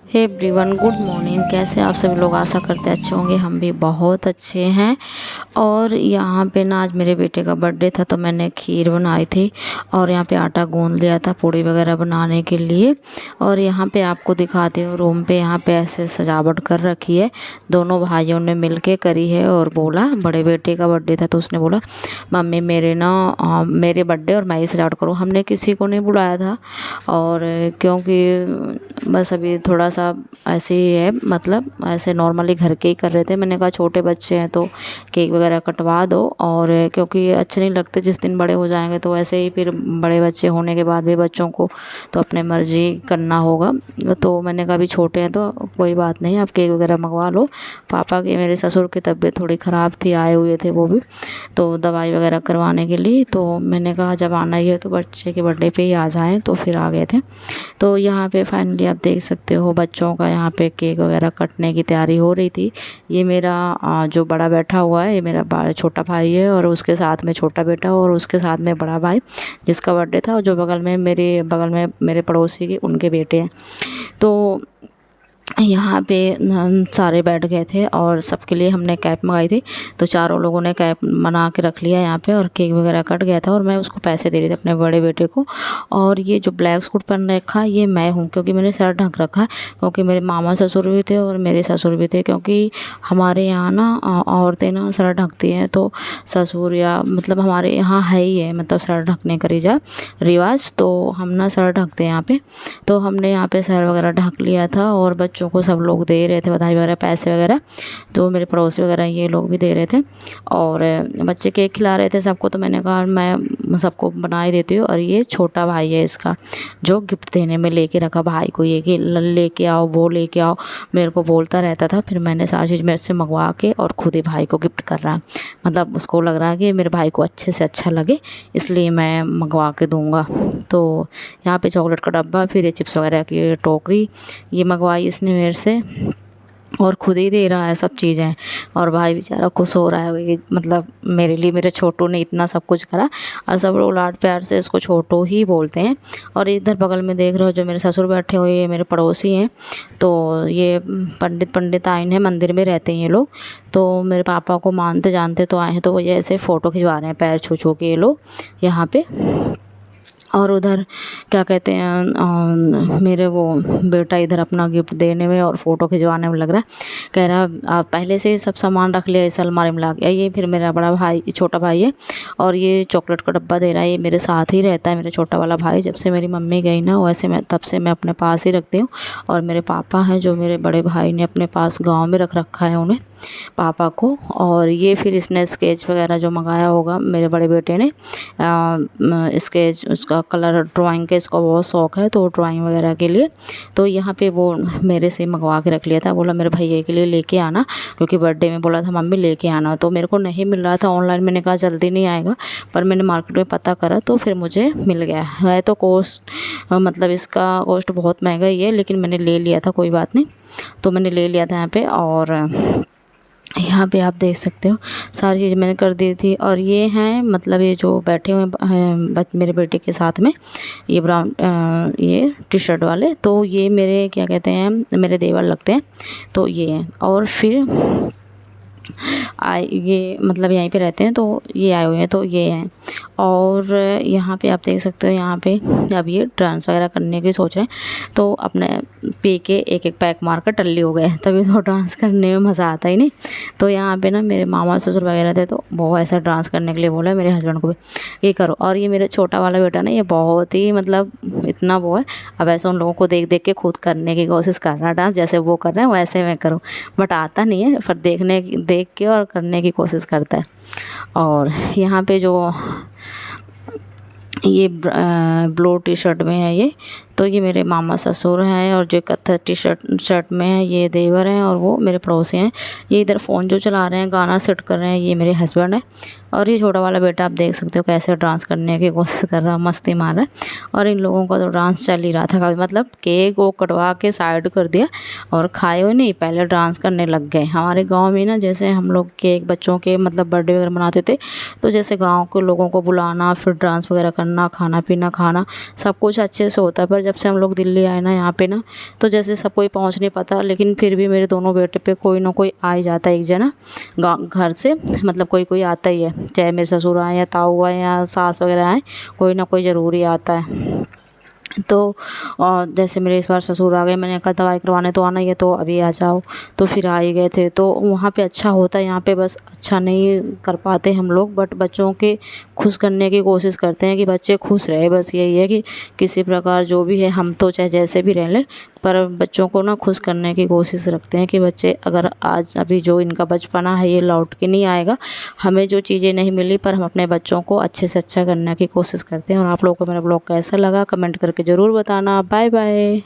Hey everyone, good morning. कैसे आप सभी लोग? आशा करते अच्छे होंगे। हम भी बहुत अच्छे हैं। और यहाँ पे ना आज मेरे बेटे का बर्थडे था तो मैंने खीर बनाई थी और यहाँ पे आटा गूंद लिया था पूड़ी वगैरह बनाने के लिए। और यहाँ पे आपको दिखाती हूँ रूम पे यहाँ पे ऐसे सजावट कर रखी है। दोनों भाइयों ने मिल के करी है। और बोला, बड़े बेटे का बर्थडे था तो उसने बोला मम्मी मेरे बर्थडे और मैं ही सजावट करूँ। हमने किसी को नहीं बुलाया था और क्योंकि बस अभी थोड़ा सा ऐसे ही है, मतलब ऐसे नॉर्मली घर के ही कर रहे थे। मैंने कहा छोटे बच्चे हैं तो केक वगैरह कटवा दो, और क्योंकि अच्छे नहीं लगते जिस दिन बड़े हो जाएंगे तो ऐसे ही फिर बड़े बच्चे होने के बाद भी बच्चों को तो अपने मर्जी करना होगा। तो मैंने कहा अभी छोटे हैं तो कोई बात नहीं, आप केक वगैरह मंगवा लो। पापा की, मेरे ससुर की तबीयत थोड़ी ख़राब थी, आए हुए थे वो भी तो दवाई वगैरह करवाने के लिए। तो मैंने कहा जब आना ही है तो बच्चे के बर्थडे पे ही आ जाएँ, तो फिर आ गए थे। तो यहाँ पे फाइनली आप देख सकते हो बच्चों का यहाँ पे केक वगैरह कटने की तैयारी हो रही थी। ये मेरा जो बड़ा बैठा हुआ है ये मेरा छोटा भाई है, और उसके साथ में छोटा बेटा और उसके साथ में बड़ा भाई जिसका बर्थडे था। और जो बगल में मेरे पड़ोसी के उनके बेटे हैं। तो यहाँ पे हम सारे बैठ गए थे और सबके लिए हमने कैप मंगाई थी। तो चारों लोगों ने कैप बना के रख लिया यहाँ पे, और केक वगैरह कट गया था और मैं उसको पैसे दे रही थी अपने बड़े बेटे को। और ये जो ब्लैक सूट पहन रखा ये मैं हूँ, क्योंकि मैंने सर ढक रखा है। क्योंकि मेरे मामा ससुर भी थे और मेरे ससुर भी थे, क्योंकि हमारे यहाँ ना औरतें ना सर ढकती हैं। तो ससुर या मतलब हमारे यहाँ है ही है, मतलब सर ढकने का रिवाज। तो हम ना सर ढकते हैं यहाँ पे। तो हमने यहाँ पे सर वगैरह ढक लिया था और बच्चों को सब लोग दे रहे थे बधाई वगैरह, पैसे वगैरह। तो मेरे पड़ोसी वगैरह ये लोग भी दे रहे थे और बच्चे केक खिला रहे थे सबको। तो मैंने कहा मैं सबको बना ही देती हूँ। और ये छोटा भाई है इसका, जो गिफ्ट देने में लेके रखा भाई को, ये कि लेके आओ वो लेके आओ, मेरे को बोलता रहता था। फिर मैंने सारी चीज़ मेरे से मंगवा के और खुद ही भाई को गिफ्ट कर रहा है। मतलब उसको लग रहा है कि मेरे भाई को अच्छे से अच्छा लगे, इसलिए मैं मंगवा के दूँगा। तो यहाँ पे चॉकलेट का डब्बा, फिर ये चिप्स वगैरह की टोकरी ये मंगवाई इसने मेरे से, और खुद ही दे रहा है सब चीज़ें। और भाई बेचारा खुश हो रहा है कि मतलब मेरे लिए मेरे छोटू ने इतना सब कुछ करा। और सब लोग लाड प्यार से इसको छोटू ही बोलते हैं। और इधर बगल में देख रहे हो जो मेरे ससुर बैठे हुए ये मेरे पड़ोसी हैं। तो ये पंडिताइन है, मंदिर में रहते हैं ये लोग। तो मेरे पापा को मानते जानते तो आए हैं, तो वो ये ऐसे फ़ोटो खिंचवा रहे हैं पैर छू छू के ये लोग यहाँ पे। और उधर क्या कहते हैं मेरे वो बेटा इधर अपना गिफ्ट देने में और फ़ोटो खिंचवाने में लग रहा है। कह रहा आप पहले से ही सब सामान रख लिया इस अलमारी में ला के। ये फिर मेरा बड़ा भाई, छोटा भाई है, और ये चॉकलेट का डब्बा दे रहा है। ये मेरे साथ ही रहता है, मेरा छोटा वाला भाई। जब से मेरी मम्मी गई ना वैसे मैं तब से मैं अपने पास ही रखती हूँ। और मेरे पापा हैं जो मेरे बड़े भाई ने अपने पास गाँव में रख रखा है उन्हें, पापा को। और ये फिर इसने स्केच वगैरह जो मंगाया होगा मेरे बड़े बेटे ने, स्केच उसका कलर ड्राइंग का इसका बहुत शौक़ है, तो ड्राइंग वगैरह के लिए तो यहाँ पे वो मेरे से मंगवा के रख लिया था। बोला मेरे भैया के लिए लेके आना, क्योंकि बर्थडे में बोला था मम्मी लेके आना। तो मेरे को नहीं मिल रहा था ऑनलाइन, मैंने कहा जल्दी नहीं आएगा, पर मैंने मार्केट में पता करा तो फिर मुझे मिल गया है। तो कॉस्ट मतलब इसका कॉस्ट बहुत महंगा ही है, लेकिन मैंने ले लिया था, कोई बात नहीं। तो मैंने ले लिया था यहाँ पे। और यहाँ पे आप देख सकते हो सारी चीज़ मैंने कर दी थी। और ये हैं मतलब ये जो बैठे हुए हैं मेरे बेटे के साथ में, ये ब्राउन ये टी शर्ट वाले, तो ये मेरे क्या कहते हैं मेरे देवर लगते हैं। तो ये हैं। और फिर ये मतलब यहीं पे रहते हैं, तो ये आए हुए हैं, तो ये हैं। और यहाँ पे आप देख सकते हो यहाँ पे अब ये डांस वगैरह करने की सोच रहे हैं, तो अपने पी के एक एक पैक मार कर टल्ली हो गए, तभी तो डांस करने में मज़ा आता ही नहीं। तो यहाँ पे ना मेरे मामा ससुर वगैरह थे, तो वो ऐसा डांस करने के लिए बोला मेरे हस्बैंड को भी ये करो। और ये मेरा छोटा वाला बेटा ना, ये बहुत ही मतलब इतना वो है, अब ऐसे उन लोगों को देख देख के खुद करने की कोशिश कर रहा है डांस, जैसे वो कर रहे हैं वैसे मैं करूँ, बट आता नहीं है, पर देख के और करने की कोशिश करता है। और यहाँ पे जो ये ब्लू टी शर्ट में है ये, तो ये मेरे मामा ससुर हैं। और जो कत्था टी शर्ट में है ये देवर हैं, और वो मेरे पड़ोसी हैं। ये इधर फ़ोन जो चला रहे हैं, गाना सेट कर रहे हैं, ये मेरे हस्बैंड है। और ये छोटा वाला बेटा आप देख सकते हो कैसे डांस करने की कोशिश कर रहा है, मस्ती मार रहा है। और इन लोगों का तो डांस चल ही रहा था काफ़ी, मतलब केक वो कटवा के साइड कर दिया और खाए हुए नहीं, पहले डांस करने लग गए। हमारे गाँव में ना जैसे हम लोग केक बच्चों के मतलब बर्थडे वगैरह मनाते थे, तो जैसे गाँव के लोगों को बुलाना, फिर डांस वगैरह करना, खाना पीना खाना, सब कुछ अच्छे से होता है। पर जब से हम लोग दिल्ली आए ना यहाँ पे ना, तो जैसे सब कोई पहुँच नहीं पाता, लेकिन फिर भी मेरे दोनों बेटे पे कोई ना कोई आ ही जाता है एक जना गाँव घर से, मतलब कोई कोई आता ही है, चाहे मेरे ससुर आए या ताऊ आए या सास वगैरह आए, कोई ना कोई ज़रूरी आता है। तो जैसे मेरे इस बार ससुर आ गए, मैंने कहा दवाई करवाने तो आना ही है, तो अभी आ जाओ, तो फिर आ ही गए थे। तो वहाँ पे अच्छा होता है, यहाँ पे बस अच्छा नहीं कर पाते हम लोग, बट बच्चों के खुश करने की कोशिश करते हैं कि बच्चे खुश रहे। बस यही है कि किसी प्रकार जो भी है, हम तो चाहे जैसे भी रह लें, पर बच्चों को ना खुश करने की कोशिश रखते हैं कि बच्चे अगर आज अभी जो इनका बचपना है ये लौट के नहीं आएगा, हमें जो चीज़ें नहीं मिली पर हम अपने बच्चों को अच्छे से अच्छा करने की कोशिश करते हैं। और आप लोगों को मेरा ब्लॉग कैसा लगा कमेंट करके ज़रूर बताना। Bye bye.